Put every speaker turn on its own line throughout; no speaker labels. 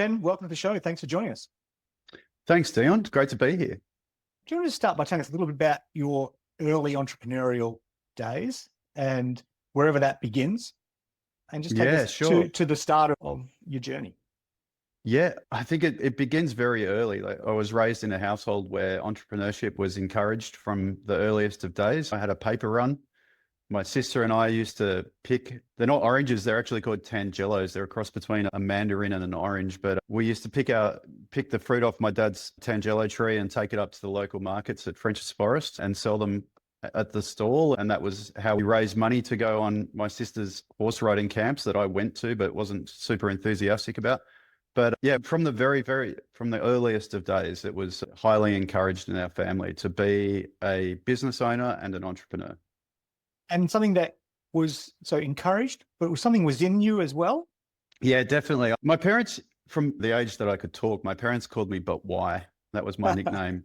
Ben, welcome to the show. Thanks for joining us.
Thanks, Dion. Great to be here.
Do you want to start by telling us a little bit about your early entrepreneurial days and wherever that begins, and just take us to the start of your journey?
Yeah, I think it begins very early. Like, I was raised in a household where entrepreneurship was encouraged from the earliest of days. I had a paper run. My sister and I used to pick, they're not oranges, they're actually called tangelos. They're a cross between a mandarin and an orange. But we used to pick the fruit off my dad's tangelo tree and take it up to the local markets at French's Forest and sell them at the stall. And that was how we raised money to go on my sister's horse riding camps that I went to, but wasn't super enthusiastic about. But yeah, from the earliest of days, it was highly encouraged in our family to be a business owner and an entrepreneur.
And something that was so encouraged, but it was something was in you as well?
Yeah, definitely. My parents, from the age that I could talk, my parents called me But Why. That was my nickname.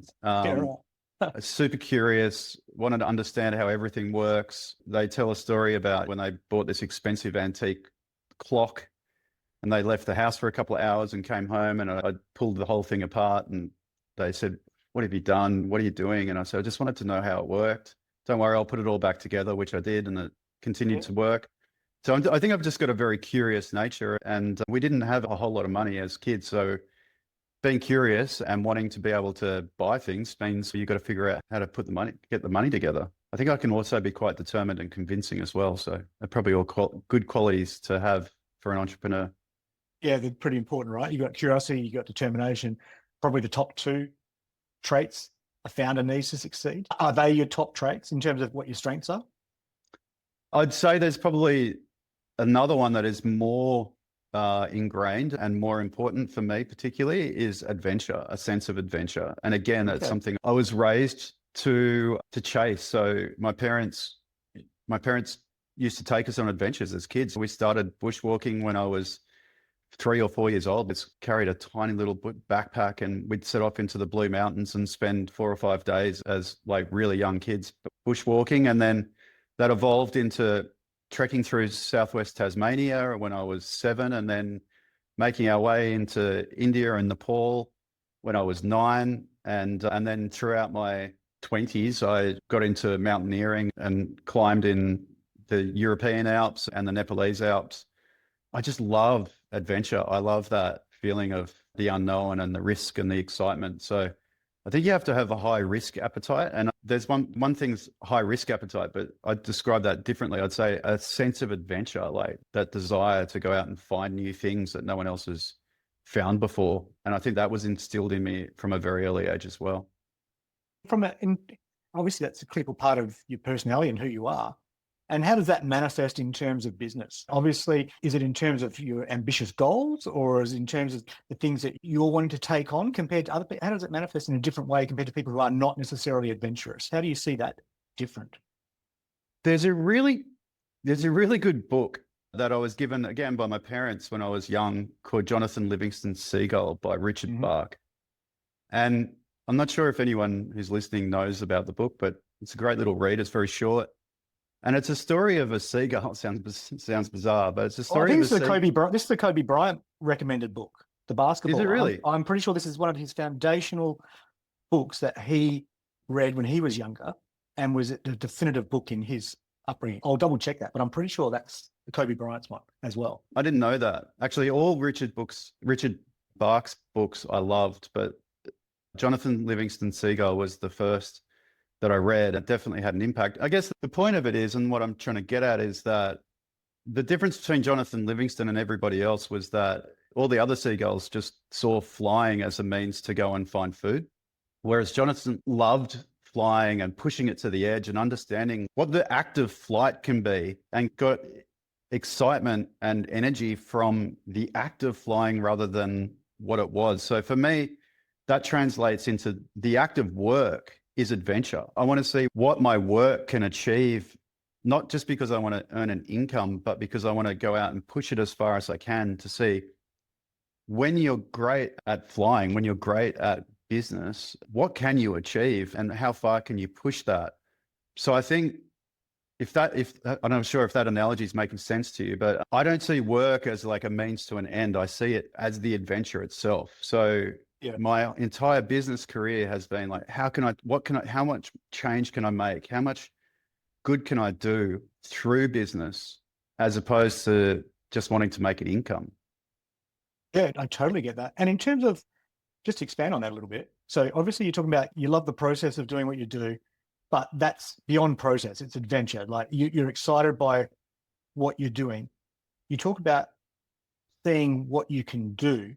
Super curious, wanted to understand how everything works. They tell a story about when they bought this expensive antique clock and they left the house for a couple of hours and came home, and I pulled the whole thing apart, and they said, "What have you done? What are you doing?" And I said, "I just wanted to know how it worked. Don't worry, I'll put it all back together," which I did, and it continued to work. So I think I've just got a very curious nature, and we didn't have a whole lot of money as kids. So being curious and wanting to be able to buy things means you've got to figure out how to get the money together. I think I can also be quite determined and convincing as well. So they're probably all good qualities to have for an entrepreneur.
Yeah, they're pretty important, right? You've got curiosity, you've got determination, probably the top two traits a founder needs to succeed. Are they your top traits in terms of what your strengths are?
I'd say there's probably another one that is more ingrained and more important for me particularly is adventure, a sense of adventure. And again, that's something I was raised to chase. So my parents used to take us on adventures as kids. We started bushwalking when I was 3 or 4 years old. It's carried a tiny little backpack, and we'd set off into the Blue Mountains and spend 4 or 5 days as like really young kids bushwalking. And then that evolved into trekking through southwest Tasmania when I was 7, and then making our way into India and Nepal when I was 9. And then throughout my 20s, I got into mountaineering and climbed in the European Alps and the Nepalese Alps. I just love adventure. I love that feeling of the unknown and the risk and the excitement. So I think you have to have a high risk appetite. And there's one thing's high risk appetite, but I'd describe that differently. I'd say a sense of adventure, like that desire to go out and find new things that no one else has found before. And I think that was instilled in me from a very early age as well.
Obviously that's a critical part of your personality and who you are. And how does that manifest in terms of business? Obviously, is it in terms of your ambitious goals, or is it in terms of the things that you're wanting to take on compared to other people? How does it manifest in a different way compared to people who are not necessarily adventurous? How do you see that different?
There's a really good book that I was given again by my parents when I was young called Jonathan Livingston Seagull by Richard Bach. And I'm not sure if anyone who's listening knows about the book, but it's a great little read. It's very short. And it's a story of a seagull. Sounds bizarre, but it's a story of a seagull.
This is the Kobe Bryant recommended book, the basketball.
Is it really?
I'm pretty sure this is one of his foundational books that he read when he was younger and was the definitive book in his upbringing. I'll double check that, but I'm pretty sure that's the Kobe Bryant's one as well.
I didn't know that. Actually, all Richard Bach's books I loved, but Jonathan Livingston Seagull was the first that I read. It definitely had an impact. I guess the point of it is, and what I'm trying to get at is that the difference between Jonathan Livingston and everybody else was that all the other seagulls just saw flying as a means to go and find food. Whereas Jonathan loved flying and pushing it to the edge and understanding what the act of flight can be, and got excitement and energy from the act of flying rather than what it was. So for me, that translates into the act of work is adventure. I want to see what my work can achieve, not just because I want to earn an income, but because I want to go out and push it as far as I can to see when you're great at flying, when you're great at business, what can you achieve and how far can you push that? So I think I'm not sure if that analogy is making sense to you, but I don't see work as like a means to an end. I see it as the adventure itself. So
Yeah.
my entire business career has been like, how much change can I make? How much good can I do through business as opposed to just wanting to make an income?
Yeah, I totally get that. And in terms of, just to expand on that a little bit. So obviously you're talking about, you love the process of doing what you do, but that's beyond process. It's adventure. Like you're excited by what you're doing. You talk about seeing what you can do.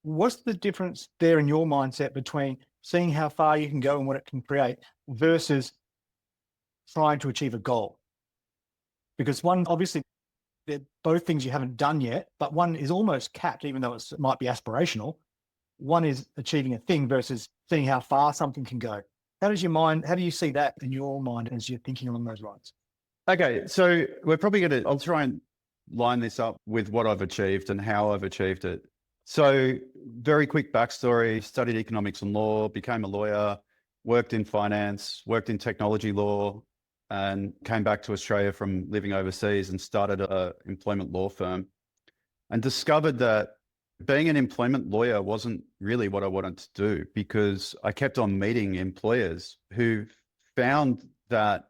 What's the difference there in your mindset between seeing how far you can go and what it can create versus trying to achieve a goal? Because one, obviously, they're both things you haven't done yet, but one is almost capped, even though it might be aspirational. One is achieving a thing versus seeing how far something can go. How do you see that in your mind as you're thinking along those lines?
Okay, so I'll try and line this up with what I've achieved and how I've achieved it. So very quick backstory, studied economics and law, became a lawyer, worked in finance, worked in technology law, and came back to Australia from living overseas and started an employment law firm and discovered that being an employment lawyer wasn't really what I wanted to do, because I kept on meeting employers who found that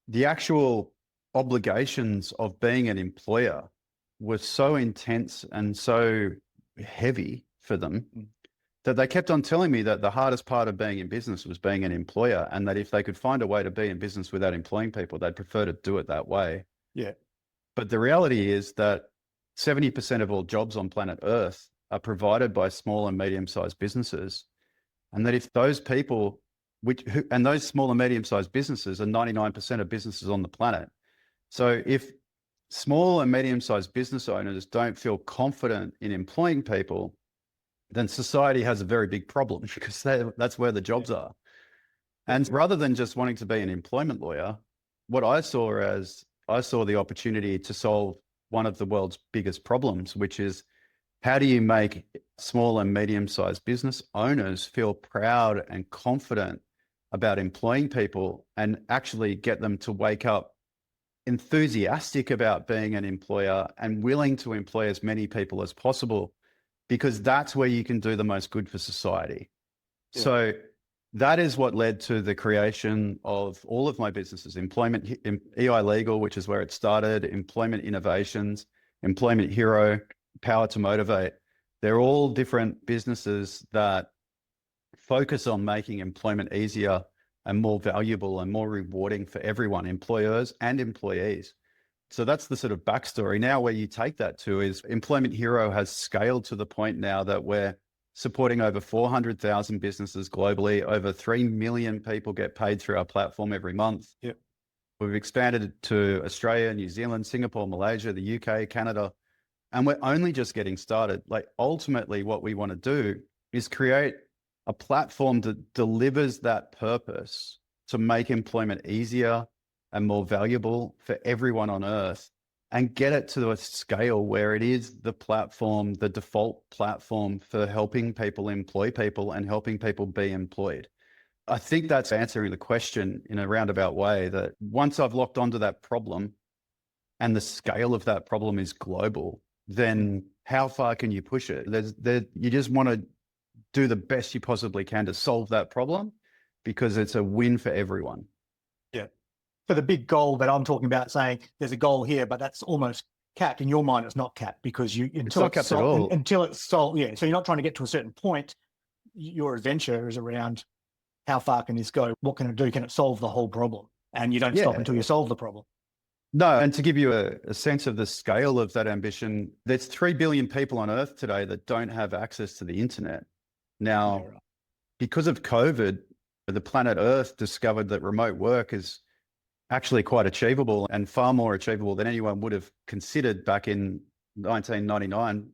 the actual obligations of being an employer were so intense and so heavy for them that they kept on telling me that the hardest part of being in business was being an employer, and that if they could find a way to be in business without employing people, they'd prefer to do it that way.
Yeah.
But the reality is that 70% of all jobs on planet Earth are provided by small and medium-sized businesses. And that if those people, and those small and medium-sized businesses are 99% of businesses on the planet. So if small and medium-sized business owners don't feel confident in employing people, then society has a very big problem, because that's where the jobs are. And rather than just wanting to be an employment lawyer, what I saw the opportunity to solve one of the world's biggest problems, which is, how do you make small and medium-sized business owners feel proud and confident about employing people, and actually get them to wake up enthusiastic about being an employer and willing to employ as many people as possible, because that's where you can do the most good for society. Yeah. So that is what led to the creation of all of my businesses: EI Legal, which is where it started, Employment Innovations, Employment Hero, Power to Motivate. They're all different businesses that focus on making employment easier and more valuable and more rewarding for everyone, employers and employees. So that's the sort of backstory. Now, where you take that to is Employment Hero has scaled to the point now that we're supporting over 400,000 businesses globally. Over 3 million people get paid through our platform every month.
Yep.
We've expanded it to Australia, New Zealand, Singapore, Malaysia, the UK, Canada, and we're only just getting started. Like, ultimately, what we want to do is create a platform that delivers that purpose to make employment easier and more valuable for everyone on earth, and get it to a scale where it is the platform, the default platform for helping people employ people and helping people be employed. I think that's answering the question in a roundabout way, that once I've locked onto that problem and the scale of that problem is global, then how far can you push it? You just want to do the best you possibly can to solve that problem, because it's a win for everyone.
Yeah. So the big goal that I'm talking about, saying there's a goal here, but that's almost capped. In your mind, it's not capped, because
it's not capped at all.
Until it's solved. Yeah. So you're not trying to get to a certain point. Your adventure is around, how far can this go? What can it do? Can it solve the whole problem? And you don't stop until you solve the problem.
No, and to give you a sense of the scale of that ambition, there's 3 billion people on Earth today that don't have access to the internet. Now, because of COVID, the planet Earth discovered that remote work is actually quite achievable, and far more achievable than anyone would have considered back in 1999,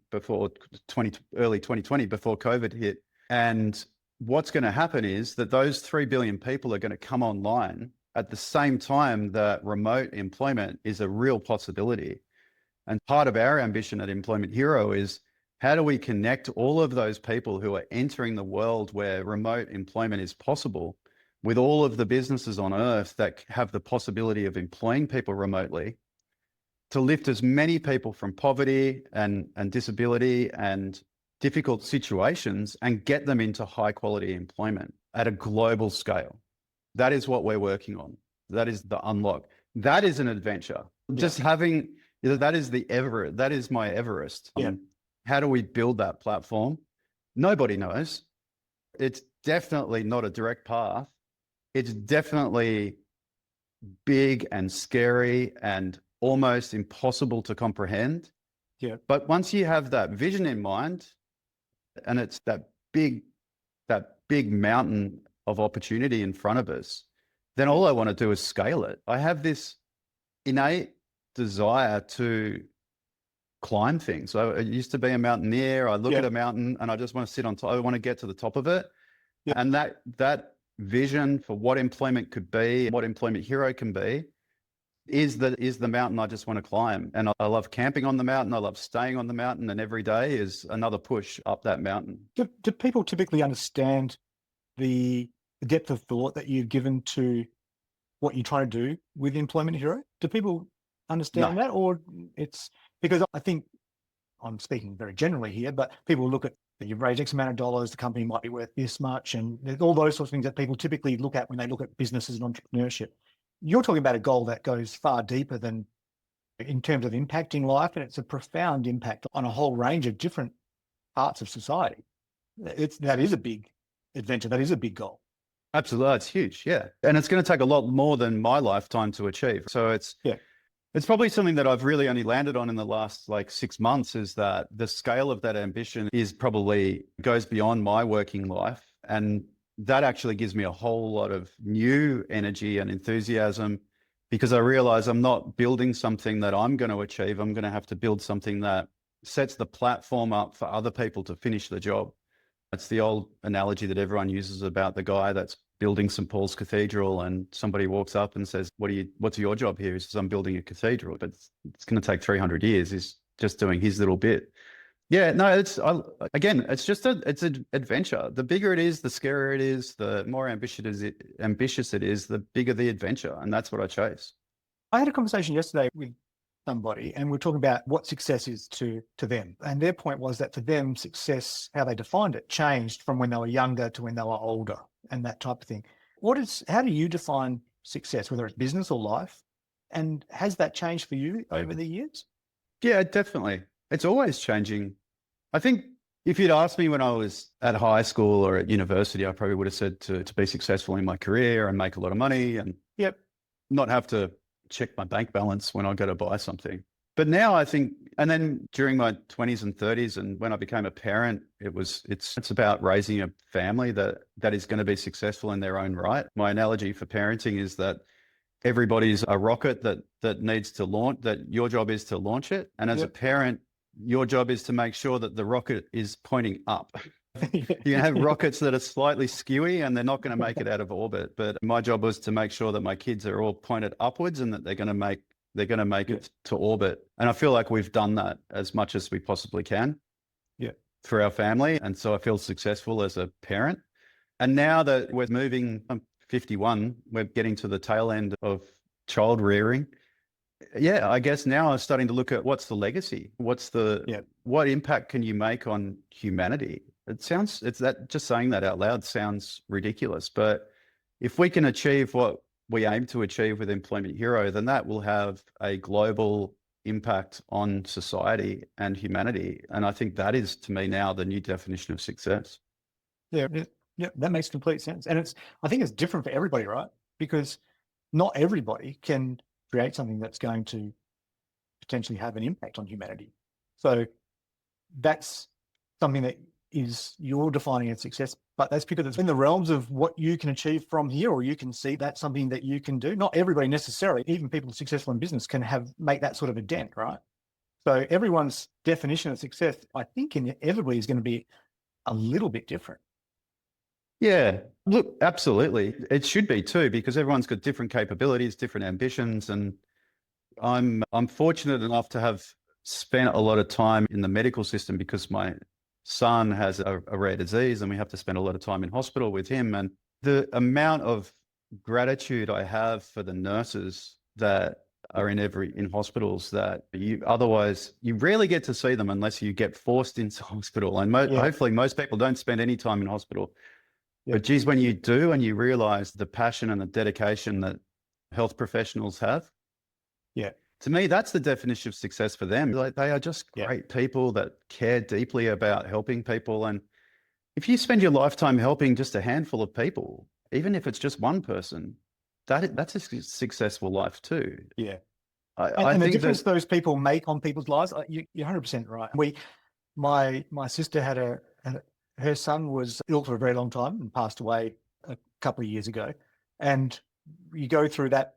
early 2020, before COVID hit. And what's going to happen is that those 3 billion people are going to come online at the same time that remote employment is a real possibility. And part of our ambition at Employment Hero is, how do we connect all of those people who are entering the world where remote employment is possible with all of the businesses on earth that have the possibility of employing people remotely, to lift as many people from poverty and disability and difficult situations and get them into high quality employment at a global scale. That is what we're working on. That is the unlock. That is an adventure.
Yeah.
Just having, that is the Everest. That is my Everest.
Yeah.
How do we build that platform? Nobody knows. It's definitely not a direct path. It's definitely big and scary and almost impossible to comprehend.
Yeah.
But once you have that vision in mind, and it's that big mountain of opportunity in front of us, then all I want to do is scale it. I have this innate desire to climb things. I used to be a mountaineer. I look at a mountain and I just want to sit on top. I want to get to the top of it. Yeah. And that vision for what employment could be, what Employment Hero can be, is the mountain I just want to climb. And I love camping on the mountain. I love staying on the mountain. And every day is another push up that mountain.
Do people typically understand the depth of thought that you've given to what you're trying to do with Employment Hero? Do people understand that? Or it's because I think I'm speaking very generally here, but people look at that you've raised X amount of dollars, the company might be worth this much, and there's all those sorts of things that people typically look at when they look at businesses and entrepreneurship. You're talking about a goal that goes far deeper than in terms of impacting life, and it's a profound impact on a whole range of different parts of society. That is a big adventure. That is a big goal.
Absolutely. It's huge. Yeah. And it's going to take a lot more than my lifetime to achieve. So it's probably something that I've really only landed on in the last 6 months, is that the scale of that ambition goes beyond my working life. And that actually gives me a whole lot of new energy and enthusiasm, because I realize I'm not building something that I'm going to achieve. I'm going to have to build something that sets the platform up for other people to finish the job. It's the old analogy that everyone uses about the guy that's building St. Paul's Cathedral, and somebody walks up and says, what's your job here? He says, I'm building a cathedral, but it's going to take 300 years. He's just doing his little bit. Yeah, no, it's just it's an adventure. The bigger it is, the scarier it is, the more ambitious it is, the bigger the adventure. And that's what I chase.
I had a conversation yesterday with somebody, and we're talking about what success is to them. And their point was that for them, success, how they defined it, changed from when they were younger to when they were older and that type of thing. How do you define success, whether it's business or life? And has that changed for you over the years?
Yeah, definitely. It's always changing. I think if you'd asked me when I was at high school or at university, I probably would have said to be successful in my career and make a lot of money and not have to check my bank balance when I go to buy something. But now I think, and then during my 20s and 30s, and when I became a parent, it's about raising a family that is going to be successful in their own right. My analogy for parenting is that everybody's a rocket that needs to launch, that your job is to launch it. And as a parent, your job is to make sure that the rocket is pointing up. You can have rockets that are slightly skewy and they're not going to make it out of orbit. But my job was to make sure that my kids are all pointed upwards and that they're going to make it to orbit. And I feel like we've done that as much as we possibly can for our family. And so I feel successful as a parent. And now that we're moving, I'm 51, we're getting to the tail end of child rearing. Yeah, I guess now I'm starting to look at what's the legacy? What impact can you make on humanity? Just saying that out loud sounds ridiculous, but if we can achieve what we aim to achieve with Employment Hero, then that will have a global impact on society and humanity. And I think that is, to me now, the new definition of success.
Yeah, that makes complete sense. And I think it's different for everybody, right? Because not everybody can create something that's going to potentially have an impact on humanity. So that's something that you're defining as success, but that's because it's in the realms of what you can achieve from here, or you can see that's something that you can do. Not everybody necessarily, even people successful in business can make that sort of a dent, right? So everyone's definition of success, I think, inevitably is going to be a little bit different.
Yeah, look, absolutely. It should be too, because everyone's got different capabilities, different ambitions. And I'm fortunate enough to have spent a lot of time in the medical system because my son has a rare disease and we have to spend a lot of time in hospital with him. And The amount of gratitude I have for the nurses that are in hospitals that you rarely get to see them unless you get forced into hospital. And
Yeah.
hopefully most people don't spend any time in hospital.
Yeah.
But geez, when you do and you realize the passion and the dedication that health professionals have,
Yeah.
to me, that's the definition of success for them. Like, they are just
Yeah.
great people that care deeply about helping people. And if you spend your lifetime helping just a handful of people, even if it's just one person, that's a successful life too.
Yeah.
I
And the
think
difference
that,
those people make on people's lives, you're 100% right. My sister her son was ill for a very long time and passed away a couple of years ago. And you go through that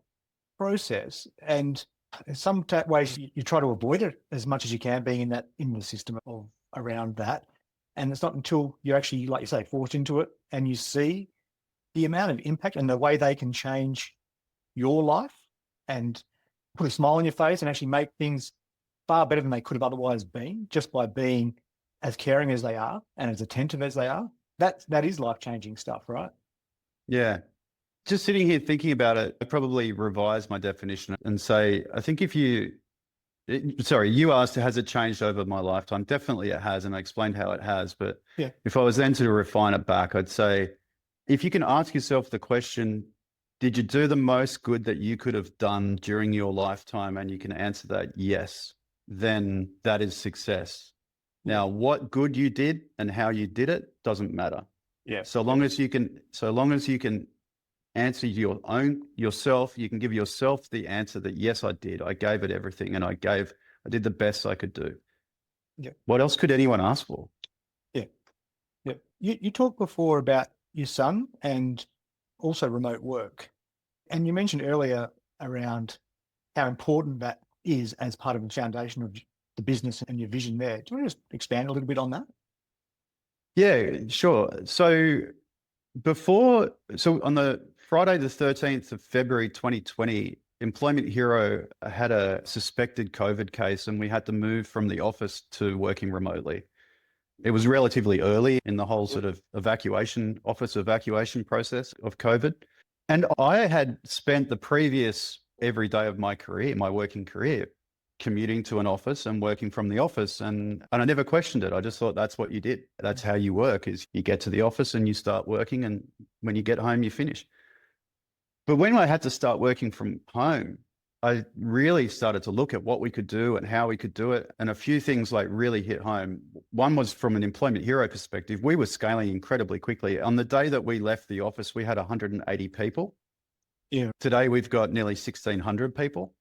process, and in some ways you try to avoid it as much as you can, being in the system of around that. And it's not until you're actually, like you say, forced into it and you see the amount of impact and the way they can change your life and put a smile on your face and actually make things far better than they could have otherwise been, just by being as caring as they are and as attentive as they are. That is life-changing stuff, right?
yeah, just sitting here thinking about it, I probably revise my definition and say, I think sorry, you asked, has it changed over my lifetime? Definitely it has. And I explained how it has. But
Yeah.
if I was then to refine it back, I'd say, if you can ask yourself the question, did you do the most good that you could have done during your lifetime? And you can answer that yes, then that is success. Now, what good you did and how you did it doesn't matter.
Yeah.
So long as you can answer yourself, you can give yourself the answer that, yes, I did. I gave it everything and I did the best I could do.
Yeah.
What else could anyone ask for?
Yeah. Yeah. You talked before about your son and also remote work. And you mentioned earlier around how important that is as part of the foundation of the business and your vision there. Do you want to just expand a little bit on that?
Yeah, sure. So on the Friday, the 13th of February, 2020, Employment Hero had a suspected COVID case and we had to move from the office to working remotely. It was relatively early in the whole sort of evacuation process of COVID. And I had spent the previous every day of my career, my working career, commuting to an office and working from the office. And I never questioned it. I just thought that's what you did. That's how you work, is you get to the office and you start working. And when you get home, you finish. But when I had to start working from home, I really started to look at what we could do and how we could do it. And a few things like really hit home. One was from an Employment Hero perspective. We were scaling incredibly quickly. On the day that we left the office, we had 180 people.
Yeah.
Today, we've got nearly 1,600 people.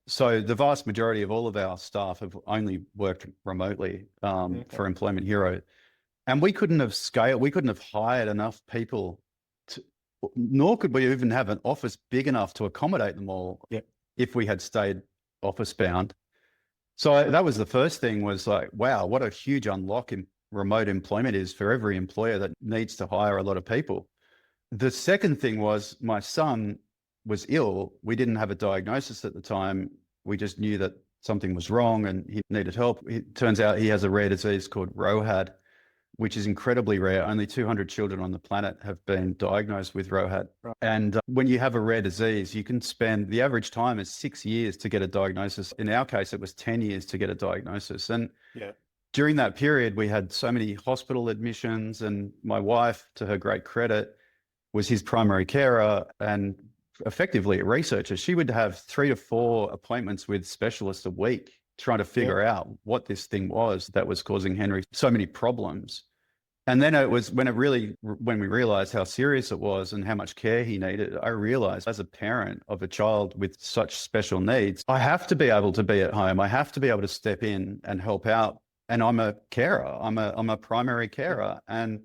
So the vast majority of all of our staff have only worked remotely for Employment Hero. And we couldn't have scaled, we couldn't have hired enough people nor could we even have an office big enough to accommodate them all if we had stayed office bound. So that was the first thing, was like, wow, what a huge unlock in remote employment is for every employer that needs to hire a lot of people. The second thing was, my son was ill. We didn't have a diagnosis at the time. We just knew that something was wrong and he needed help. It turns out he has a rare disease called ROHAD, which is incredibly rare. Only 200 children on the planet have been diagnosed with ROHAD. Right. And when you have a rare disease, you can spend, the average time is 6 years to get a diagnosis. In our case, it was 10 years to get a diagnosis. And during that period, we had so many hospital admissions, and my wife, to her great credit, was his primary carer and effectively a researcher. She would have 3 to 4 appointments with specialists a week, trying to figure out what this thing was that was causing Henry so many problems. And then it was when we realized how serious it was and how much care he needed, I realized, as a parent of a child with such special needs, I have to be able to be at home. I have to be able to step in and help out. And I'm a carer. I'm a primary carer. And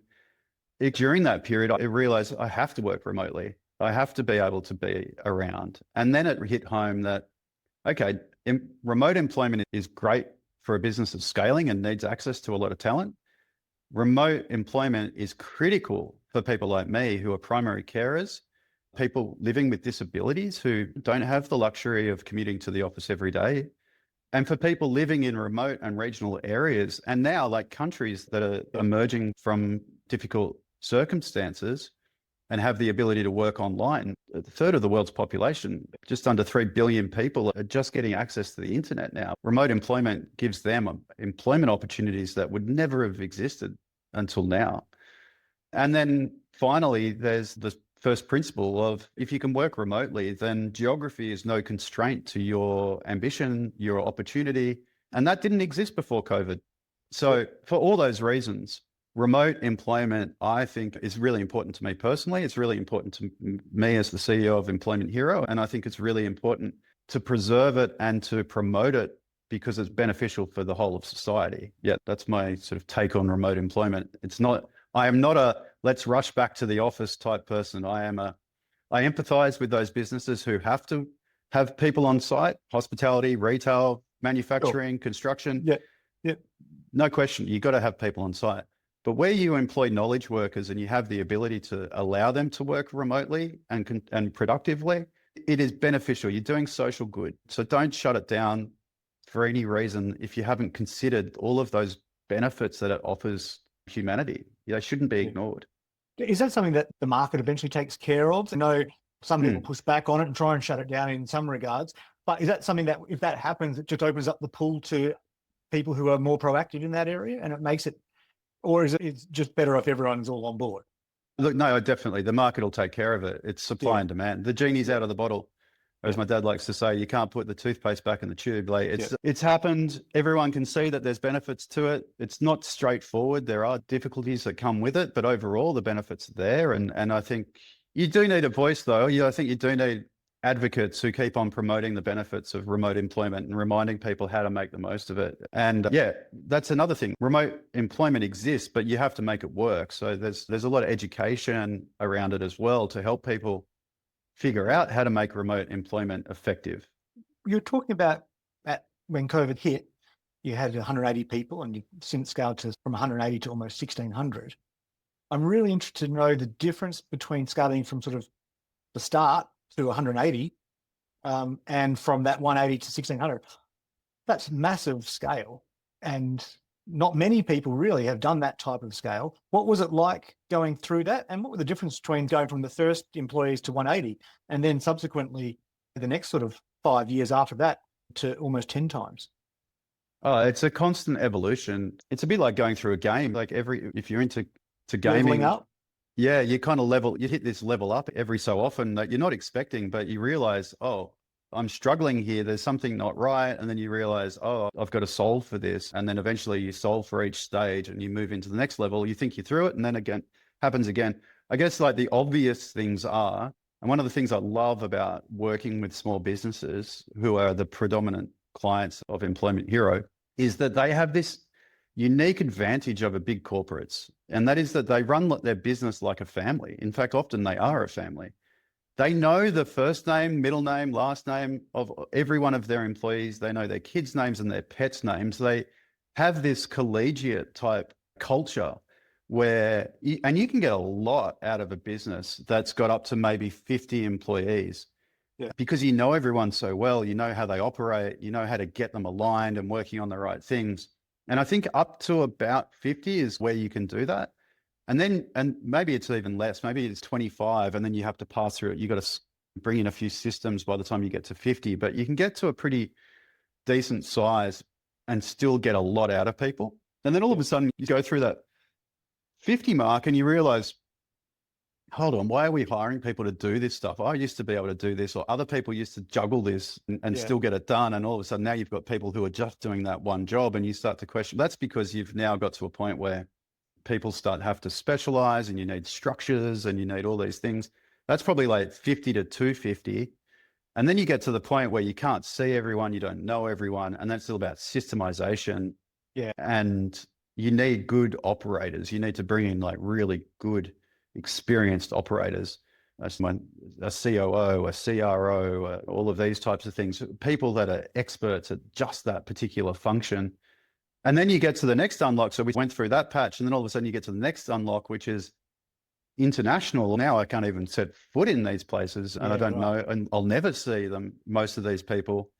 during that period, I realized I have to work remotely. I have to be able to be around. And then it hit home that, okay, remote employment is great for a business that's scaling and needs access to a lot of talent. Remote employment is critical for people like me who are primary carers, people living with disabilities who don't have the luxury of commuting to the office every day, and for people living in remote and regional areas, and now like countries that are emerging from difficult circumstances. and have the ability to work online. A third of the world's population, just under 3 billion people, are just getting access to the internet now. Remote employment gives them employment opportunities that would never have existed until now. And then finally, there's the first principle of if you can work remotely, then geography is no constraint to your ambition, your opportunity. And that didn't exist before COVID. So for all those reasons, remote employment, I think, is really important to me personally. It's really important to me as the CEO of Employment Hero. And I think it's really important to preserve it and to promote it because it's beneficial for the whole of society. Yeah, that's my sort of take on remote employment. I am not a let's rush back to the office type person. I empathize with those businesses who have to have people on site, hospitality, retail, manufacturing, construction.
Yeah.
No question. You've got to have people on site. But where you employ knowledge workers and you have the ability to allow them to work remotely and productively, it is beneficial. You're doing social good. So don't shut it down for any reason if you haven't considered all of those benefits that it offers humanity. They shouldn't be ignored.
Is that something that the market eventually takes care of? I know some people push back on it and try and shut it down in some regards, but is that something that if that happens, it just opens up the pool to people who are more proactive in that area and it makes it, or is it's just better if everyone's all on board?
Look, no, definitely. The market will take care of it. It's supply and demand. The genie's out of the bottle. As my dad likes to say, you can't put the toothpaste back in the tube. It's happened. Everyone can see that there's benefits to it. It's not straightforward. There are difficulties that come with it, but overall the benefits are there. And I think you do need a voice though. I think you do need advocates who keep on promoting the benefits of remote employment and reminding people how to make the most of it. And that's another thing. Remote employment exists, but you have to make it work. So there's a lot of education around it as well to help people figure out how to make remote employment effective.
You're talking about when COVID hit, you had 180 people and you've since scaled from 180 to almost 1,600. I'm really interested to know the difference between scaling from sort of the start to 180 and from that 180 to 1,600. That's massive scale. And not many people really have done that type of scale. What was it like going through that? And what were the difference between going from the first employees to 180 and then subsequently the next sort of 5 years after that to almost 10 times?
Oh, it's a constant evolution. It's a bit like going through a game. Like if you're into gaming,
leveling up.
Yeah, you kind of you hit this level up every so often that you're not expecting, but you realize, oh, I'm struggling here. There's something not right. And then you realize, oh, I've got to solve for this. And then eventually you solve for each stage and you move into the next level. You think you're through it. And then again, happens again. I guess like the obvious things are, and one of the things I love about working with small businesses who are the predominant clients of Employment Hero is that they have this unique advantage over big corporates. And that is that they run their business like a family. In fact, often they are a family. They know the first name, middle name, last name of every one of their employees. They know their kids' names and their pets' names. They have this collegiate type culture where, and you can get a lot out of a business that's got up to maybe 50 employees because you know everyone so well, you know how they operate, you know how to get them aligned and working on the right things. And I think up to about 50 is where you can do that. And maybe it's even less, maybe it's 25, and then you have to pass through it. You got to bring in a few systems by the time you get to 50, but you can get to a pretty decent size and still get a lot out of people. And then all of a sudden you go through that 50 mark and you realize, hold on, why are we hiring people to do this stuff? I used to be able to do this, or other people used to juggle this and still get it done. And all of a sudden now you've got people who are just doing that one job, and you start to question. That's because you've now got to a point where people have to specialize and you need structures and you need all these things. That's probably like 50 to 250. And then you get to the point where you can't see everyone, you don't know everyone. And that's all about systemization. Yeah. And you need good operators. You need to bring in like really good, experienced operators, a COO, a CRO, all of these types of things, people that are experts at just that particular function. And then you get to the next unlock. So we went through that patch, and then all of a sudden you get to the next unlock, which is international. Now I can't even set foot in these places, and I don't know, and I'll never see them, most of these people.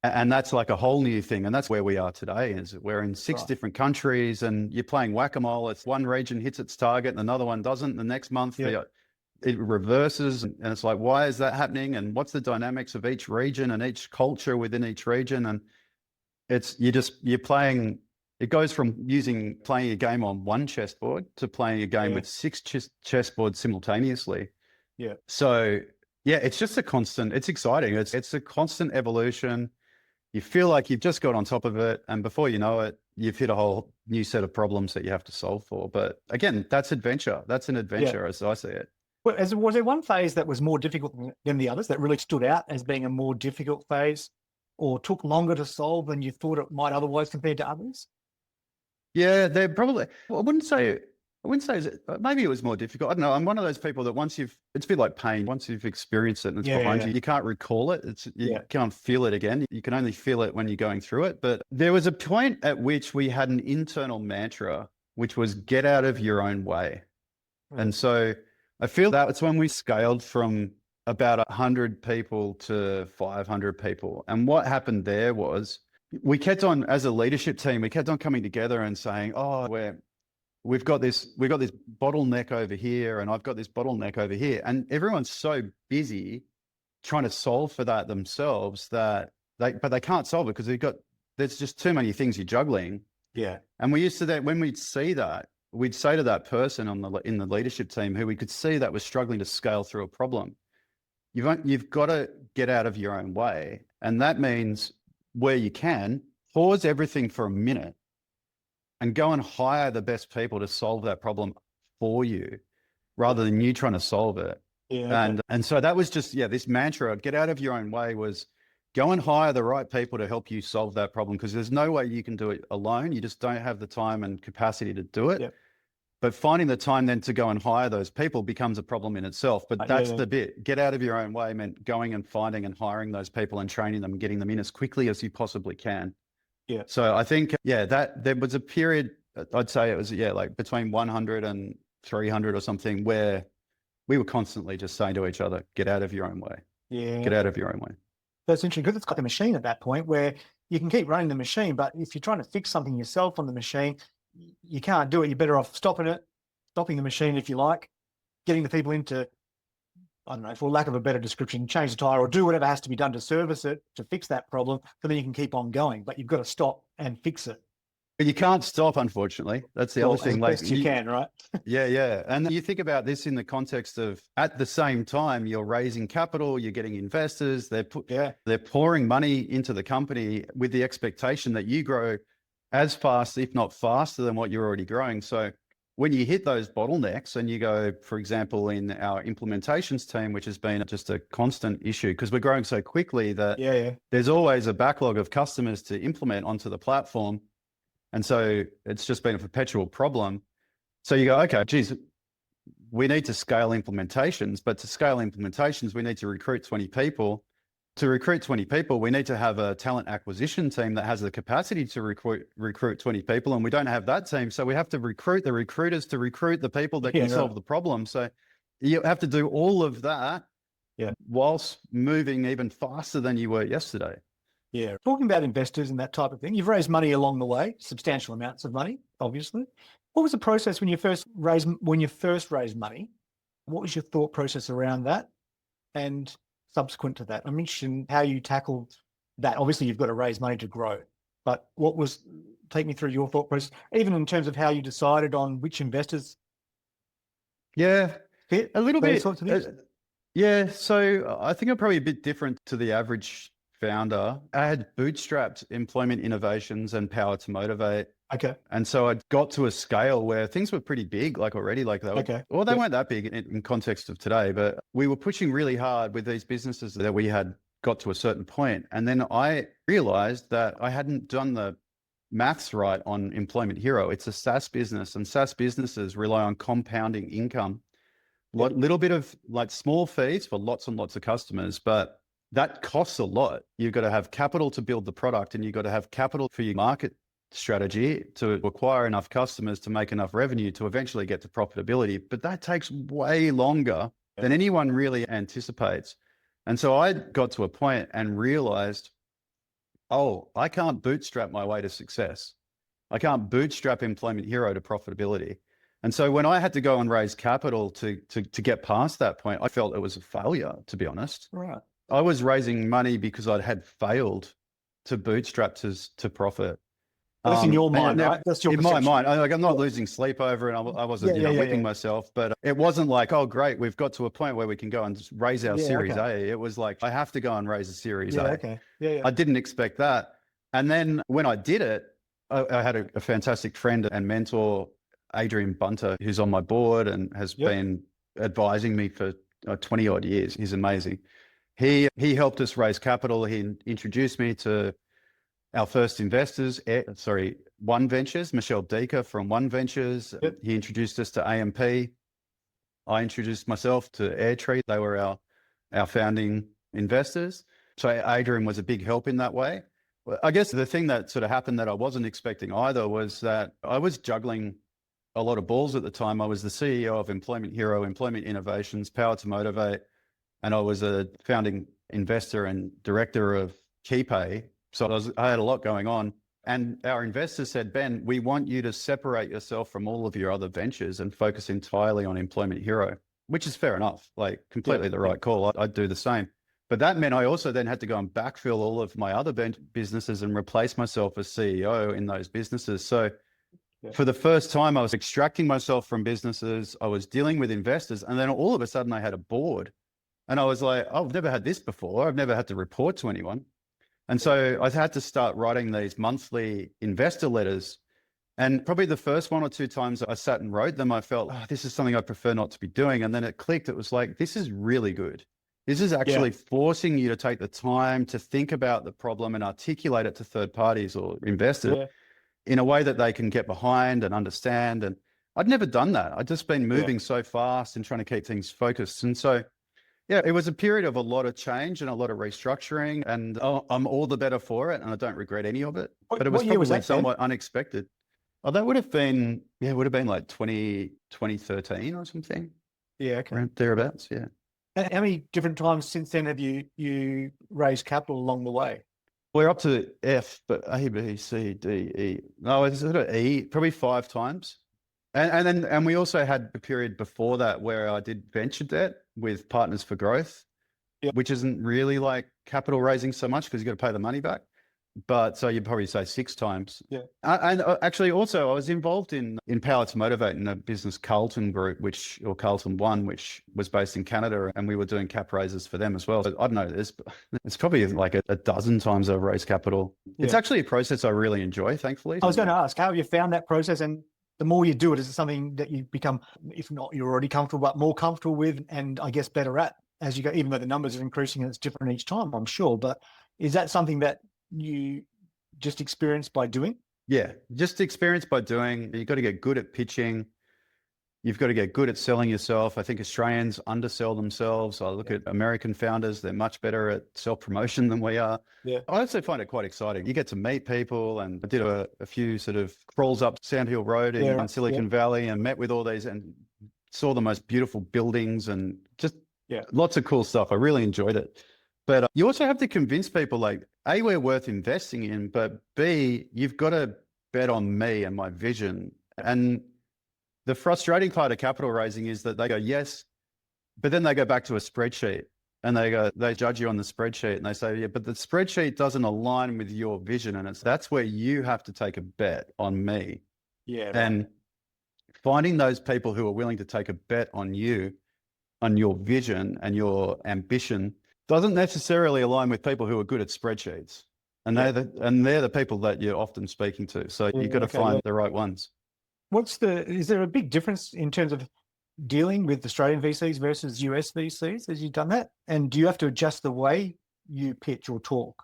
And that's like a whole new thing. And that's where we are today, is we're in 6 different countries and you're playing whack-a-mole. It's one region hits its target and another one doesn't. The next month, it reverses, and it's like, why is that happening? And what's the dynamics of each region and each culture within each region? And you're playing, it goes from playing a game on one chessboard to playing a game with six chessboards simultaneously.
Yeah.
So yeah, it's just it's exciting. It's a constant evolution. You feel like you've just got on top of it, and before you know it, you've hit a whole new set of problems that you have to solve for. But again, that's adventure. That's an adventure as I see it.
Well, was there one phase that was more difficult than the others, that really stood out as being a more difficult phase, or took longer to solve than you thought it might otherwise compared to others?
Yeah, they're probably, I wouldn't say maybe it was more difficult. I don't know. I'm one of those people that it's a bit like pain. Once you've experienced it and it's behind you, you can't recall it. You can't feel it again. You can only feel it when you're going through it. But there was a point at which we had an internal mantra, which was get out of your own way. And so I feel that it's when we scaled from about 100 people to 500 people. And what happened there was we kept on, as a leadership team, we kept on coming together and saying, oh, we've got this bottleneck over here, and I've got this bottleneck over here. And everyone's so busy trying to solve for that themselves but they can't solve it because there's just too many things you're juggling.
Yeah.
And we used to when we'd see that, we'd say to that person in the leadership team who we could see that was struggling to scale through a problem, you've got to get out of your own way. And that means, where you can, pause everything for a minute and go and hire the best people to solve that problem for you, rather than you trying to solve it.
Yeah.
And so that was just, this mantra, get out of your own way, was go and hire the right people to help you solve that problem, because there's no way you can do it alone. You just don't have the time and capacity to do it.
Yep.
But finding the time then to go and hire those people becomes a problem in itself. But that's the bit. Get out of your own way meant going and finding and hiring those people and training them, getting them in as quickly as you possibly can. Yeah. So I think, that there was a period, I'd say it was, like between 100 and 300 or something, where we were constantly just saying to each other, get out of your own way.
Yeah.
Get out of your own way.
That's interesting, because it's like a machine at that point where you can keep running the machine, but if you're trying to fix something yourself on the machine, you can't do it. You're better off stopping the machine, if you like, getting the people into, I don't know, for lack of a better description, change the tire or do whatever has to be done to service it, to fix that problem, so then you can keep on going. But you've got to stop and fix it.
But you can't stop, unfortunately. That's the other thing.
As best you can, right?
Yeah. And you think about this in the context of, at the same time, you're raising capital, you're getting investors, they're pouring money into the company with the expectation that you grow as fast, if not faster, than what you're already growing. So when you hit those bottlenecks and you go, for example, in our implementations team, which has been just a constant issue because we're growing so quickly that there's always a backlog of customers to implement onto the platform. And so it's just been a perpetual problem. So you go, okay, geez, we need to scale implementations, but to scale implementations, we need to recruit 20 people. To recruit 20 people, we need to have a talent acquisition team that has the capacity to recruit 20 people, and we don't have that team. So we have to recruit the recruiters to recruit the people that can solve the problem. So you have to do all of that whilst moving even faster than you were yesterday.
Yeah. Talking about investors and that type of thing, you've raised money along the way, substantial amounts of money, obviously. What was the process when you first raised money? What was your thought process around that? And subsequent to that, I'm interested in how you tackled that. Obviously, you've got to raise money to grow, but take me through your thought process, even in terms of how you decided on which investors fit,
a little bit.
Sorts of things?
So I think I'm probably a bit different to the average founder. I had bootstrapped Employment Innovations and Power to Motivate.
Okay.
And so I got to a scale where things were pretty big, like already, like they were, well, they weren't that big in context of today, but we were pushing really hard with these businesses that we had got to a certain point. And then I realized that I hadn't done the maths right on Employment Hero. It's a SaaS business, and SaaS businesses rely on compounding income. Little bit of like small fees for lots and lots of customers, but that costs a lot. You've got to have capital to build the product, and you've got to have capital for your market strategy to acquire enough customers to make enough revenue to eventually get to profitability. But that takes way longer than anyone really anticipates. And so I got to a point and realized, I can't bootstrap my way to success. I can't bootstrap Employment Hero to profitability. And so when I had to go and raise capital to get past that point, I felt it was a failure, to be honest.
Right.
I was raising money because I had failed to bootstrap to profit.
That's in your mind,
now,
right? That's your
in my
perception.
mind. I'm not losing sleep over it. I wasn't whipping myself, but it wasn't like, oh, great, we've got to a point where we can go and just raise our Series A. It was like, I have to go and raise a Series A.
Okay. Yeah.
I didn't expect that. And then when I did it, I had a fantastic friend and mentor, Adrian Bunter, who's on my board and has been advising me for 20 odd years. He's amazing. He helped us raise capital. He introduced me to our first investors, One Ventures, Michelle Deeker from One Ventures.
Yep.
He introduced us to AMP. I introduced myself to Airtree. They were our founding investors. So Adrian was a big help in that way. I guess the thing that sort of happened that I wasn't expecting either was that I was juggling a lot of balls at the time. I was the CEO of Employment Hero, Employment Innovations, Power to Motivate, and I was a founding investor and director of KeyPay. So I had a lot going on. And our investors said, Ben, we want you to separate yourself from all of your other ventures and focus entirely on Employment Hero, which is fair enough, like completely the right call. I'd do the same. But that meant I also then had to go and backfill all of my other businesses and replace myself as CEO in those businesses. So for the first time, I was extracting myself from businesses. I was dealing with investors. And then all of a sudden I had a board. And I was like, oh, I've never had this before. I've never had to report to anyone. And so I had to start writing these monthly investor letters. And probably the first one or two times I sat and wrote them, I felt, oh, this is something I prefer not to be doing. And then it clicked. It was like, this is really good. This is actually forcing you to take the time to think about the problem and articulate it to third parties or investors in a way that they can get behind and understand. And I'd never done that. I'd just been moving so fast and trying to keep things focused. And so, it was a period of a lot of change and a lot of restructuring, and I'm all the better for it. And I don't regret any of it, but it was probably somewhat unexpected. Oh, that would have been, like 2013 or something.
Yeah. Okay.
Around thereabouts. Yeah.
And how many different times since then have you raised capital along the way?
We're up to F, but A, B, C, D, E. No, it's sort of E, probably 5 times. And we also had a period before that where I did venture debt with Partners for Growth, which isn't really like capital raising so much because you've got to pay the money back. But so you'd probably say 6 times. Yeah. And actually also I was involved in Power to Motivate in a business Carlton Group, or Carlton One, which was based in Canada. And we were doing cap raises for them as well. So I don't know this, but it's probably like a dozen times I've raised capital. Yeah. It's actually a process I really enjoy, thankfully.
I was going to ask, how have you found that process? And the more you do it, is it something that you become, if not you're already comfortable, but more comfortable with, and I guess better at as you go, even though the numbers are increasing and it's different each time, I'm sure. But is that something that you just experienced by doing?
Yeah, just experienced by doing. You've got to get good at pitching. You've got to get good at selling yourself. I think Australians undersell themselves. I look at American founders, they're much better at self-promotion than we are. Yeah. I also find it quite exciting. You get to meet people, and I did a few sort of crawls up Sand Hill Road in Silicon Valley and met with all these and saw the most beautiful buildings and just lots of cool stuff. I really enjoyed it. But you also have to convince people, like, A, we're worth investing in, but B, you've got to bet on me and my vision. And the frustrating part of capital raising is that they go, yes, but then they go back to a spreadsheet and they judge you on the spreadsheet and they say, yeah, but the spreadsheet doesn't align with your vision. And that's where you have to take a bet on me. Yeah. Right. And finding those people who are willing to take a bet on you, on your vision and your ambition, doesn't necessarily align with people who are good at spreadsheets. And they're the people that you're often speaking to. So you've got to find the right ones.
Is there a big difference in terms of dealing with Australian VCs versus US VCs as you've done that? And do you have to adjust the way you pitch or talk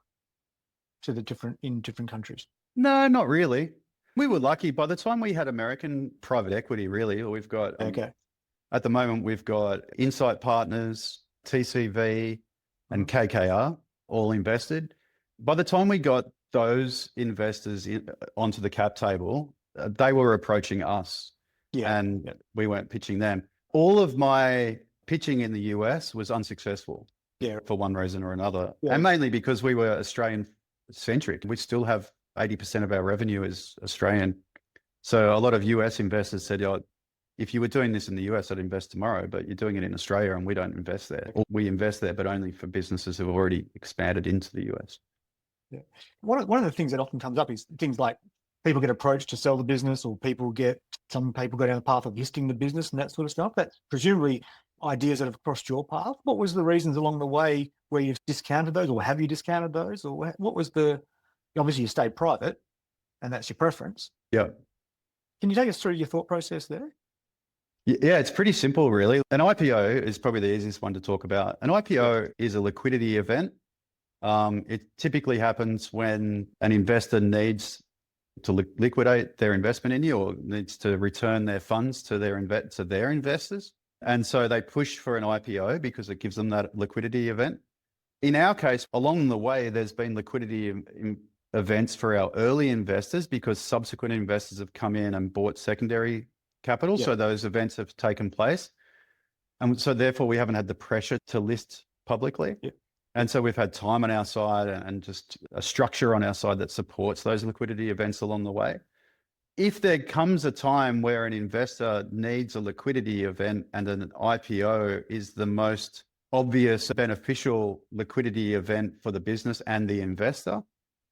to in different countries? No,
not really. We were lucky. By the time we had American private equity, really, we've got, at the moment, we've got Insight Partners, TCV, and KKR all invested. By the time we got those investors onto the cap table, they were approaching us and we weren't pitching them. All of my pitching in the US was unsuccessful for one reason or another. And mainly because we were Australian centric. We still have 80% of our revenue is Australian. So a lot of US investors said, if you were doing this in the US, I'd invest tomorrow, but you're doing it in Australia and we don't invest there. Or we invest there, but only for businesses who have already expanded into the US.
Yeah. One of the things that often comes up is things like people get approached to sell the business, or some people go down the path of listing the business and that sort of stuff. That's presumably ideas that have crossed your path. What was the reasons along the way where you've discounted those, or have you discounted those, or what was obviously you stayed private and that's your preference.
Yeah.
Can you take us through your thought process there?
Yeah, it's pretty simple, really. An IPO is probably the easiest one to talk about. An IPO is a liquidity event. It typically happens when an investor needs to liquidate their investment in you, or needs to return their funds to their investors. And so they push for an IPO because it gives them that liquidity event. In our case, along the way, there's been liquidity events for our early investors because subsequent investors have come in and bought secondary capital. So those events have taken place. And so therefore we haven't had the pressure to list publicly. And so we've had time on our side and just a structure on our side that supports those liquidity events along the way. If there comes a time where an investor needs a liquidity event and an IPO is the most obvious beneficial liquidity event for the business and the investor,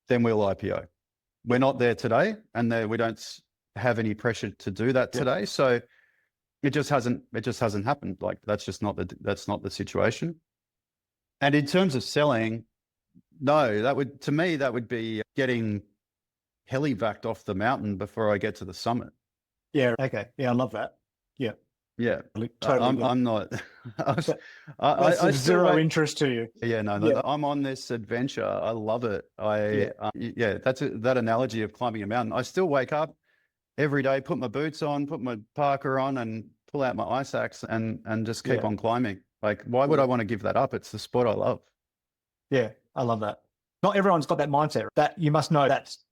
then we'll IPO. We're not there today, and we don't have any pressure to do that today. So it just hasn't happened. Like that's not the situation. And in terms of selling, no, that would be getting heli-vacked off the mountain before I get to the summit.
Yeah. Okay. Yeah, I love that. Yeah.
Yeah.
Totally.
I'm not.
I zero interest to you.
Yeah. No. I'm on this adventure. I love it. That analogy of climbing a mountain. I still wake up every day, put my boots on, put my parka on, and pull out my ice axe and just keep on climbing. Like, why would I want to give that up? It's the sport I love.
Yeah, I love that. Not everyone's got that mindset. That you must know that's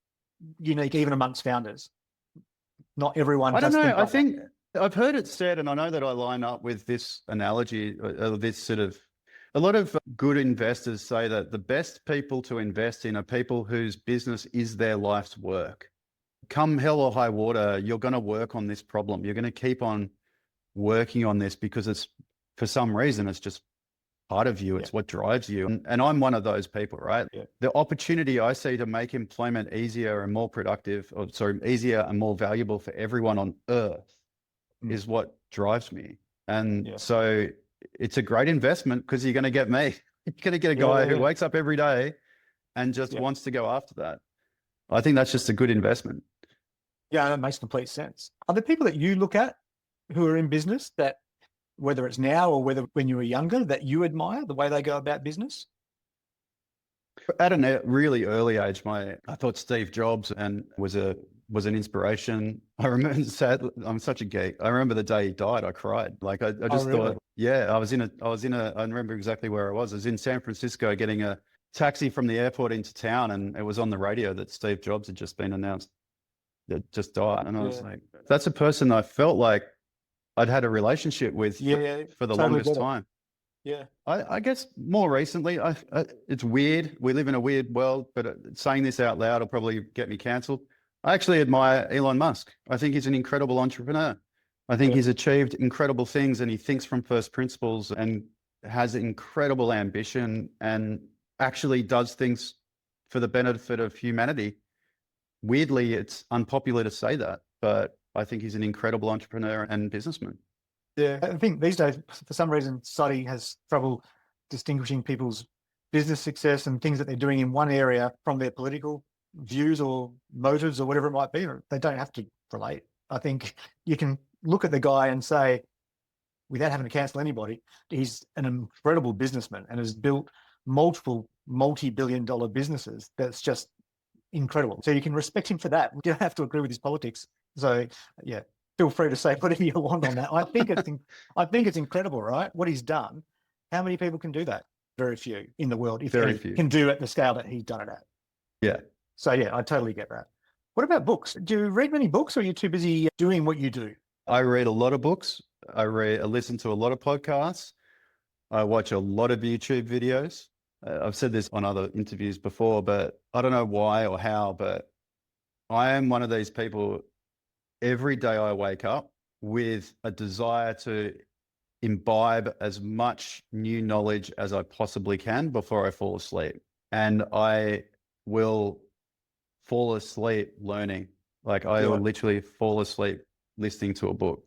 unique even amongst founders. Not everyone.
I don't know. I think I've heard it said, and I know that I line up with this analogy, this sort of, a lot of good investors say that the best people to invest in are people whose business is their life's work. Come hell or high water, you're going to work on this problem. You're going to keep on working on this because for some reason, it's just part of you. It's what drives you. And I'm one of those people, right? Yeah. The opportunity I see to make employment easier and more productive, easier and more valuable for everyone on earth is what drives me. And so it's a great investment because you're going to get me. You're going to get a guy who wakes up every day and just wants to go after that. I think that's just a good investment.
Yeah, that makes complete sense. Are there people that you look at who are in business that, whether it's now or whether when you were younger, that you admire the way they go about business?
At a really early age, I thought Steve Jobs was an inspiration. I remember, I'm such a geek. I remember the day he died, I cried. Like I just thought, I remember exactly where I was. I was in San Francisco getting a taxi from the airport into town, and it was on the radio that Steve Jobs had just been announced that just died. And I was like, that's a person I felt like I'd had a relationship with for the longest time.
Yeah.
I guess more recently, it's weird. We live in a weird world, but saying this out loud will probably get me cancelled. I actually admire Elon Musk. I think he's an incredible entrepreneur. I think he's achieved incredible things, and he thinks from first principles and has incredible ambition and actually does things for the benefit of humanity. Weirdly, it's unpopular to say that, but I think he's an incredible entrepreneur and businessman.
Yeah, I think these days, for some reason, society has trouble distinguishing people's business success and things that they're doing in one area from their political views or motives or whatever it might be. They don't have to relate. I think you can look at the guy and say, without having to cancel anybody, he's an incredible businessman and has built multiple multi-billion-dollar businesses. That's just incredible. So you can respect him for that. You don't have to agree with his politics. So yeah, feel free to say whatever you want on that. I think it's incredible, right? What he's done. How many people can do that? Very few in the world. If very few can do at the scale that he's done it at.
Yeah.
So yeah, I totally get that. What about books? Do you read many books, or are you too busy doing what you do?
I read a lot of books. I listen to a lot of podcasts. I watch a lot of YouTube videos. I've said this on other interviews before, but I don't know why or how, but I am one of these people. Every day I wake up, with a desire to imbibe as much new knowledge as I possibly can before I fall asleep. And I will fall asleep learning. Like I will literally fall asleep listening to a book.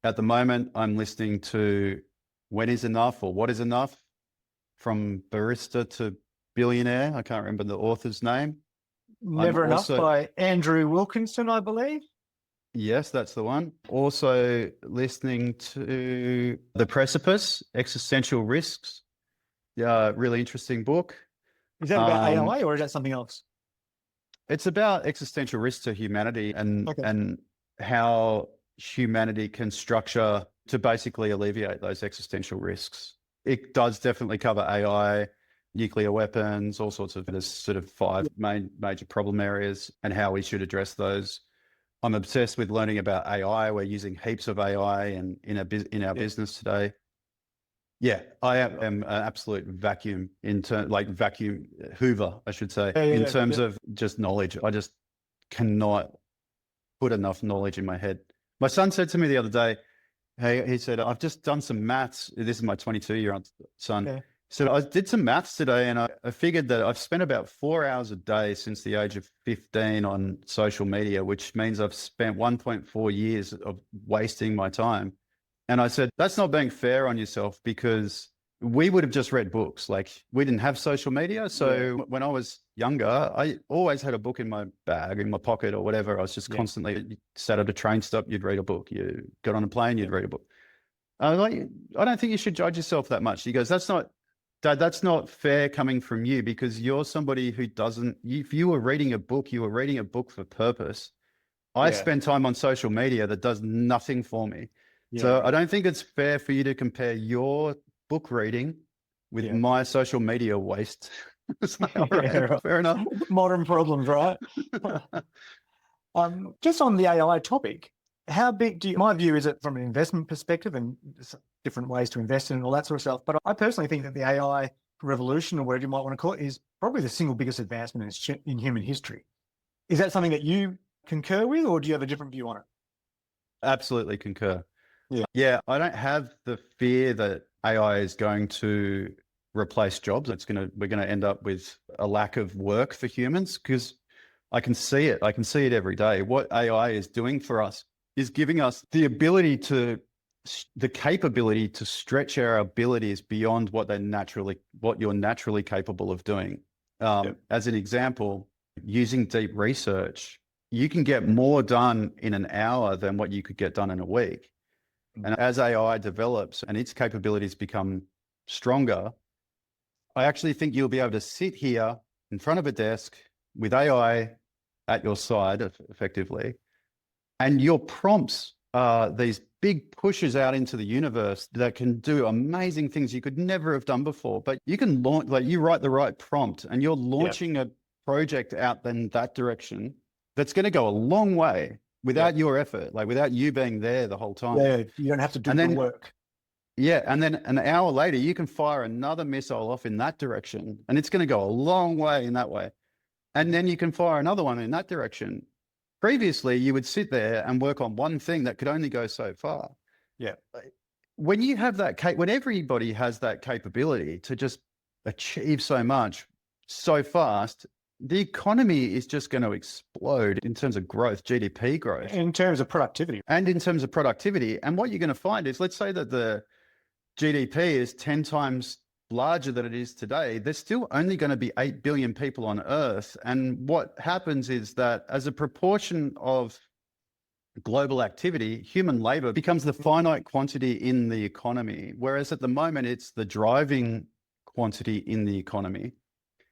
At the moment, I'm listening to When Is Enough or What Is Enough from Barista to Billionaire. I can't remember the author's name.
Never Enough by Andrew Wilkinson, I believe.
Yes, that's the one. Also listening to The Precipice, Existential Risks. Yeah, really interesting book.
Is that about AI or is that something else?
It's about existential risk to humanity and how humanity can structure to basically alleviate those existential risks. It does definitely cover AI, nuclear weapons, all sorts of, there's sort of 5 major problem areas and how we should address those. I'm obsessed with learning about AI. We're using heaps of AI in our business today. Yeah, I am an absolute vacuum vacuum Hoover, I should say, in terms of just knowledge. I just cannot put enough knowledge in my head. My son said to me the other day, he said, I've just done some maths. This is my 22-year-old son.
Yeah.
So I did some maths today and I figured that I've spent about 4 hours a day since the age of 15 on social media, which means I've spent 1.4 years of wasting my time. And I said, that's not being fair on yourself because we would have just read books. Like we didn't have social media. So when I was younger, I always had a book in my bag, in my pocket or whatever. I was just constantly sat at a train stop, you'd read a book. You got on a plane, you'd read a book. I was like, I don't think you should judge yourself that much. He goes, Dad, that's not fair coming from you because you're somebody who doesn't, if you were reading a book, you were reading a book for purpose. I spend time on social media that does nothing for me. So I don't think it's fair for you to compare your book reading with my social media waste. All right, fair enough.
Modern problems, right? Just on the AI topic, how big my view is it from an investment perspective and different ways to invest in and all that sort of stuff. But I personally think that the AI revolution, or whatever you might want to call it, is probably the single biggest advancement in human history. Is that something that you concur with, or do you have a different view on it?
Absolutely concur. Yeah, I don't have the fear that AI is going to replace jobs. We're going to end up with a lack of work for humans because I can see it. I can see it every day. What AI is doing for us is giving us the capability to stretch our abilities beyond what you're naturally capable of doing. As an example, using deep research, you can get more done in an hour than what you could get done in a week. And as AI develops and its capabilities become stronger, I actually think you'll be able to sit here in front of a desk with AI at your side, effectively, and your prompts are these big pushes out into the universe that can do amazing things you could never have done before. But you can launch, like you write the right prompt and you're launching a project out in that direction that's going to go a long way without your effort, like without you being there the whole time.
Yeah, you don't have to do the work.
Yeah, and then an hour later, you can fire another missile off in that direction, and it's going to go a long way in that way. And then you can fire another one in that direction. Previously, you would sit there and work on one thing that could only go so far.
Yeah.
When you have that, when everybody has that capability to just achieve so much so fast, the economy is just going to explode in terms of growth, GDP growth.
In terms of productivity.
And in terms of productivity. And what you're going to find is, let's say that the GDP is 10 times larger than it is today. There's still only going to be 8 billion people on Earth. And what happens is that as a proportion of global activity, human labor becomes the finite quantity in the economy. Whereas at the moment, it's the driving quantity in the economy.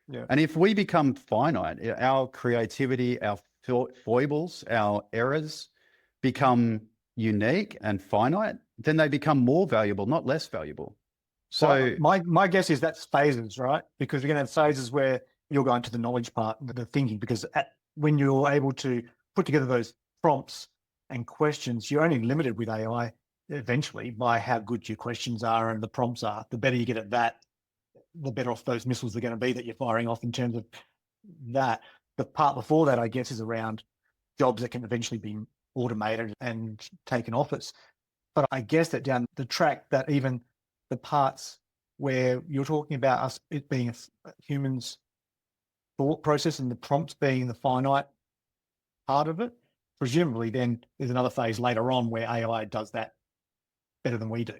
Yeah. And if we become finite, our creativity, our foibles, our errors become unique and finite, then they become more valuable, not less valuable. So
my guess is that's phases, right? Because we're going to have phases where you'll go into the knowledge part, the thinking, because when you're able to put together those prompts and questions, you're only limited with AI eventually by how good your questions are and the prompts are. The better you get at that, the better off those missiles are going to be that you're firing off in terms of that. The part before that, I guess, is around jobs that can eventually be automated and taken office. But I guess that down the track, that even the parts where you're talking about us, it being a human's thought process and the prompts being the finite part of it, presumably then there's another phase later on where AI does that better than we do.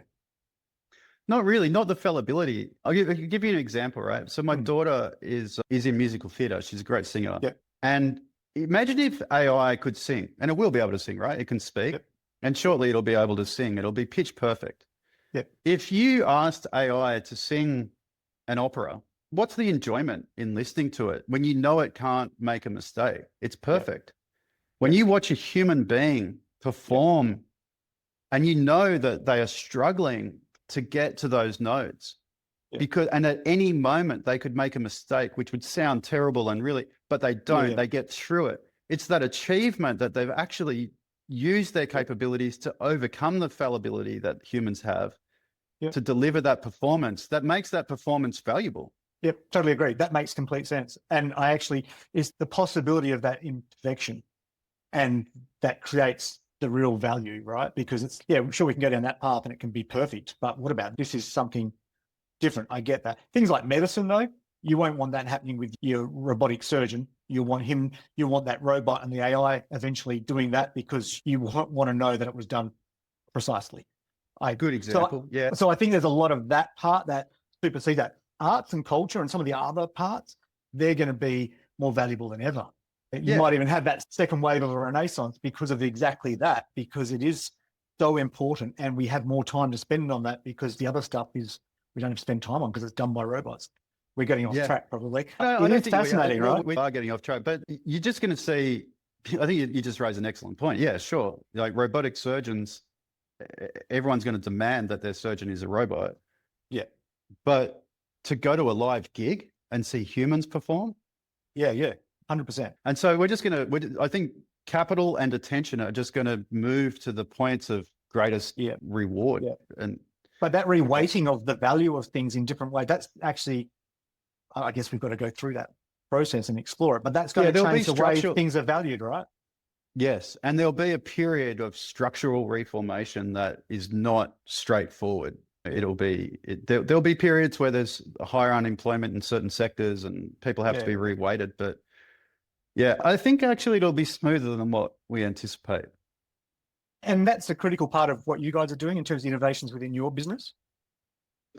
Not really, not the fallibility. I'll give you an example, right? So my daughter is in musical theatre. She's a great singer.
Yep.
And imagine if AI could sing, and it will be able to sing, right? It can speak,
Yep.
and shortly it'll be able to sing. It'll be pitch perfect.
Yep.
If you asked AI to sing an opera, what's the enjoyment in listening to it when you know it can't make a mistake? It's perfect. Yep. When you watch a human being perform and you know that they are struggling to get to those notes, and at any moment they could make a mistake, which would sound terrible and really, but they don't, they get through it. It's that achievement that they've actually used their capabilities to overcome the fallibility that humans have to deliver that performance that makes that performance valuable.
Yep, totally agree. That makes complete sense. And it's the possibility of that imperfection, and that creates the real value, right? Because it's, sure, we can go down that path and it can be perfect, but what about this is something different? I get that. Things like medicine, though, you won't want that happening with your robotic surgeon. You want that robot and the AI eventually doing that because you want to know that it was done precisely.
Good example.
So I think there's a lot of that part that supersedes that. Arts and culture and some of the other parts, they're going to be more valuable than ever. You might even have that second wave of a renaissance because of exactly that, because it is so important and we have more time to spend on that, because the other stuff is we don't have to spend time on because it's done by robots. We're getting off track probably.
No,
it's fascinating, right?
We are getting off track, but you're just going to see, I think you just raised an excellent point. Yeah, sure. Like robotic surgeons, everyone's going to demand that their surgeon is a robot.
Yeah.
But to go to a live gig and see humans perform?
100%.
And so I think capital and attention are just going to move to the points of greatest reward.
But that reweighting of the value of things in different ways, that's actually, I guess we've got to go through that process and explore it, but that's going to change the way things are valued, right?
Yes. And there'll be a period of structural reformation that is not straightforward. There'll be periods where there's higher unemployment in certain sectors and people have to be reweighted, but I think actually it'll be smoother than what we anticipate.
And that's a critical part of what you guys are doing in terms of innovations within your business?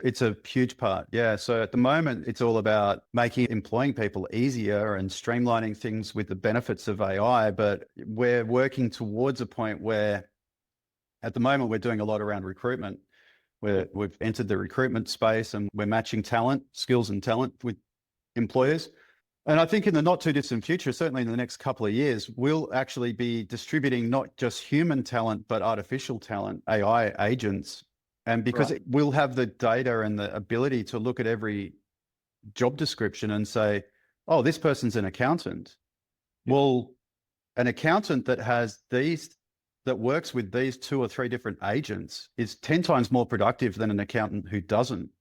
It's a huge part. Yeah. So at the moment, it's all about employing people easier and streamlining things with the benefits of AI. But we're working towards a point where at the moment, we're doing a lot around recruitment, where we've entered the recruitment space and we're matching skills and talent with employers. And I think in the not too distant future, certainly in the next couple of years, we'll actually be distributing not just human talent, but artificial talent, AI agents. And because we'll have the data and the ability to look at every job description and say, oh, this person's an accountant. Well, an accountant that works with these 2 or 3 different agents is 10 times more productive than an accountant who doesn't.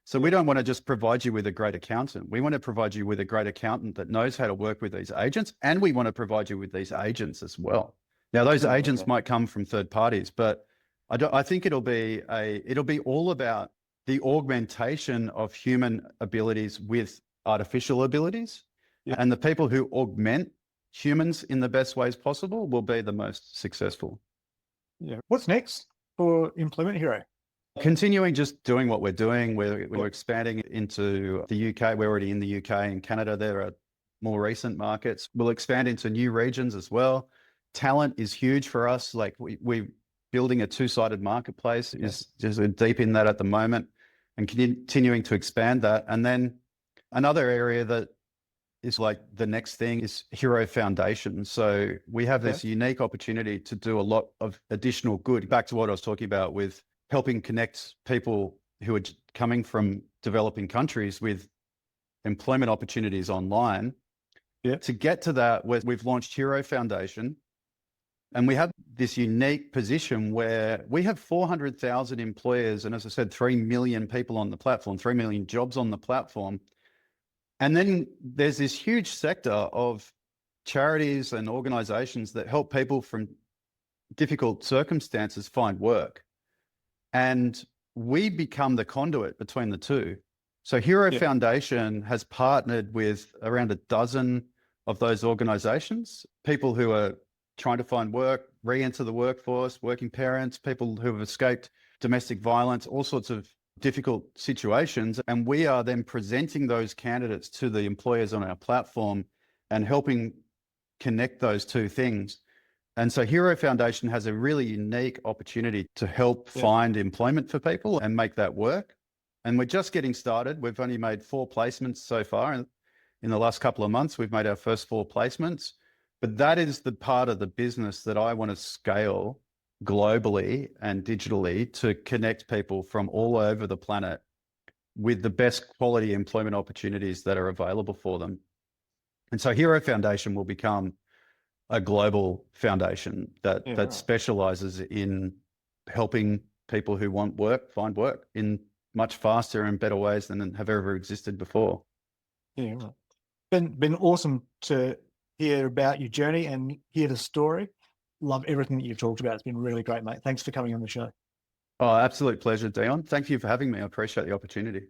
So we don't want to just provide you with a great accountant. We want to provide you with a great accountant that knows how to work with these agents, and we want to provide you with these agents as well. Now, those agents might come from third parties, but I think it'll be all about the augmentation of human abilities with artificial abilities, and the people who augment humans in the best ways possible will be the most successful.
Yeah. What's next for Employment Hero?
Continuing just doing what we're doing. We're expanding into the UK. We're already in the UK and Canada. There are more recent markets. We'll expand into new regions as well. Talent is huge for us. Like we're building a 2-sided marketplace, is just deep in that at the moment, and continuing to expand that. And then another area that is like the next thing is Hero Foundation. So we have this unique opportunity to do a lot of additional good. Back to what I was talking about with helping connect people who are coming from developing countries with employment opportunities online. To get to that, we've launched Hero Foundation, and we have this unique position where we have 400,000 employers, and as I said, 3 million people on the platform, 3 million jobs on the platform. And then there's this huge sector of charities and organizations that help people from difficult circumstances find work. And we become the conduit between the two. So Hero Foundation has partnered with around a dozen of those organizations, people who are trying to find work, re-enter the workforce, working parents, people who have escaped domestic violence, all sorts of difficult situations. And we are then presenting those candidates to the employers on our platform and helping connect those two things. And so Hero Foundation has a really unique opportunity to help find employment for people and make that work. And we're just getting started. We've only made 4 placements so far. And in the last couple of months, we've made our first 4 placements. But that is the part of the business that I want to scale globally and digitally to connect people from all over the planet with the best quality employment opportunities that are available for them. And so Hero Foundation will become a global foundation that specializes in helping people who want work find work in much faster and better ways than have ever existed before.
Yeah, right. Been awesome to hear about your journey and hear the story. Love everything that you've talked about. It's been really great, mate. Thanks for coming on the show.
Oh, absolute pleasure, Dion. Thank you for having me. I appreciate the opportunity.